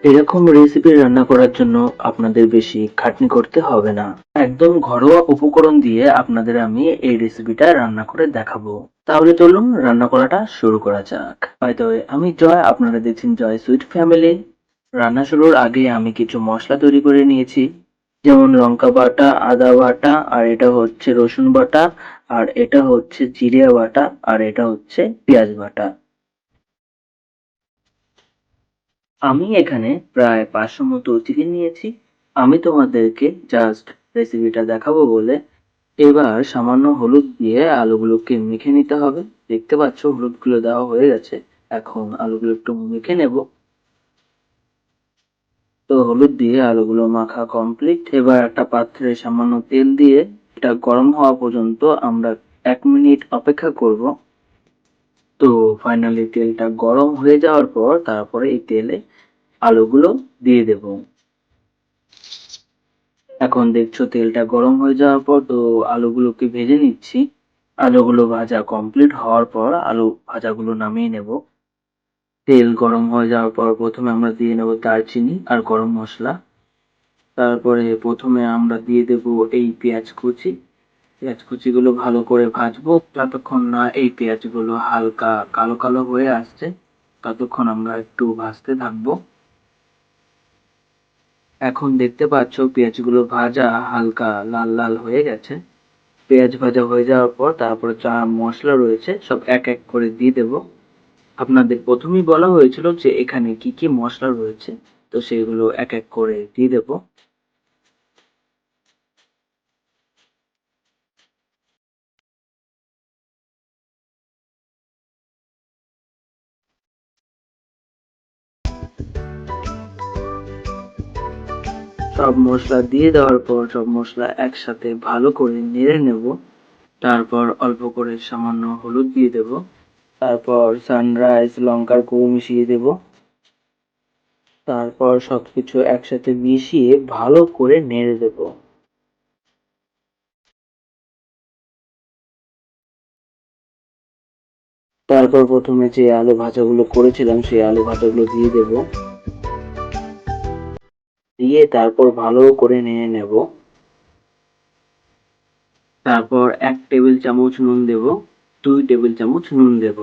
এরকম রেসিপি রান্না করার জন্য আপনাদের বেশি খাটনি করতে হবে না। একদম ঘরোয়া উপকরণ দিয়ে আপনাদের আমি এই রেসিপিটা রান্না করে দেখাবো। তাহলে চলুন রান্না করাটা শুরু করা যাক। বাই দ্য ওয়ে, আমি জয়, আপনারা দেখছেন জয় সুইট ফ্যামিলি। রান্না শুরুর আগে আমি কিছু মশলা তৈরি করে নিয়েছি, যেমন লঙ্কা বাটা, আদা বাটা, আর এটা হচ্ছে রসুন বাটা, আর এটা হচ্ছে জিরে বাটা, আর এটা হচ্ছে পেঁয়াজ বাটা। আমি এখানে প্রায় 500 মতো চিকেন নিয়েছি। আমি তোমাদেরকে জাস্ট রেসিপিটা দেখাবো বলে এবার সামান্য হলুদ দিয়ে আলুগুলোকে মেখে নিতে হবে। দেখতে পাচ্ছ হলুদগুলো দেওয়া হয়ে গেছে। এখন আলুগুলো একটু মেখে নেব। তো হলুদ দিয়ে আলুগুলো মাখা কমপ্লিট। এবার একটা পাত্রে সামান্য তেল দিয়ে এটা গরম হওয়া পর্যন্ত আমরা 1 মিনিট অপেক্ষা করব। তো ফাইনালি তেলটা গরম হয়ে যাওয়ার পর তারপরে এই তেলে আলুগুলো দিয়ে দেব। এখন দেখছো তেলটা গরম হয়ে যাওয়ার পর তো আলুগুলোকে ভেজে নিচ্ছি। আলুগুলো ভাজা কমপ্লিট হওয়ার পর আলু ভাজাগুলো নামিয়ে নেব। তেল গরম হয়ে যাওয়ার পর প্রথমে আমরা দিয়ে নেব দারচিনি আর গরম মশলা। তারপরে প্রথমে আমরা দিয়ে দেব এই পেঁয়াজ কুচি। পেঁয়াজ কুচিগুলো ভালো করে ভাজবো যতক্ষণ না এই পেঁয়াজগুলো হালকা কালো কালো হয়ে আসছে, ততক্ষণ আমরা একটু ভাজতে থাকবো। এখন দেখতে পাচ্ছ পেঁয়াজগুলো ভাজা হালকা লাল লাল হয়ে গেছে। পেঁয়াজ ভাজা হয়ে যাওয়ার পর তারপরে যা মশলা রয়েছে সব এক এক করে দিয়ে দেব। আপনাদের প্রথমেই বলা হয়েছিল যে এখানে কি কি মশলা রয়েছে, তো সেগুলো এক এক করে দিয়ে দেব। সব মশলা দিয়ে দেওয়ার পর সব মশলা একসাথে ভালো করে নেড়ে নেব। তারপর অল্প করে সামান্য হলুদ দিয়ে দেব। তারপর সানরাইজ লঙ্কার গুঁড়ো মিশিয়ে দেব। তারপর সবকিছু একসাথে মিশিয়ে ভালো করে নেড়ে দেব। তারপর প্রথমে যে আলু ভাজাগুলো করেছিলাম সেই আলু ভাজাগুলো দিয়ে দেব। দিয়ে তারপর ভালো করে নেড়ে নেব। তারপর 1 টেবিল চামচ নুন দেব, 2 টেবিল চামচ নুন দেব।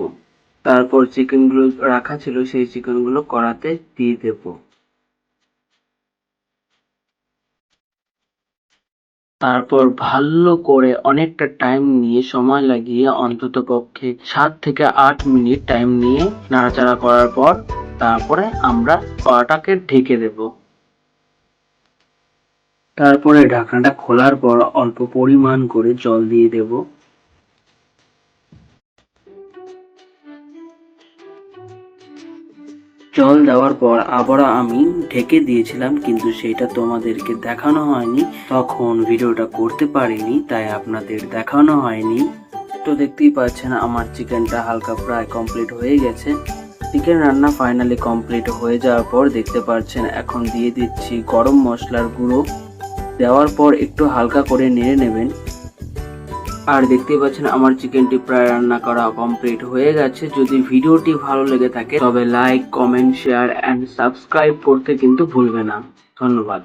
তারপর চিকেনগুলো রাখা ছিল সেই চিকেনগুলো কড়াতে দিয়ে দেব। তারপর ভালো করে অনেকটা টাইম নিয়ে সময় লাগিয়ে অন্তত পক্ষে 7 থেকে 8 মিনিট টাইম নিয়ে নাড়াচাড়া করার পর তারপরে আমরা কড়াটাকে ঢেকে দেব। তারপরে ঢাকনাটা খোলার পর অল্প পরিমাণ করে জল দিয়ে দেব। জল দেওয়ার পর আবারও আমি ঢেকে দিয়েছিলাম, কিন্তু সেটা তোমাদেরকে দেখানো হয়নি, তখন ভিডিওটা করতে পারিনি, তাই আপনাদের দেখানো হয়নি। তো দেখতেই পাচ্ছেন আমার চিকেনটা হালকা প্রায় কমপ্লিট হয়ে গেছে। চিকেন রান্না ফাইনালি কমপ্লিট হয়ে যাওয়ার পর দেখতে পাচ্ছেন এখন দিয়ে দিচ্ছি গরম মশলার গুঁড়ো। দেওয়ার পর একটু হালকা করে নেড়ে নেবেন। আর দেখতেই পাচ্ছেন আমার চিকেনটি প্রায় রান্না করা কমপ্লিট হয়ে গেছে। যদি ভিডিওটি ভালো লেগে থাকে তবে like, comment, share and subscribe করতে কিন্তু ভুলবে না। ধন্যবাদ।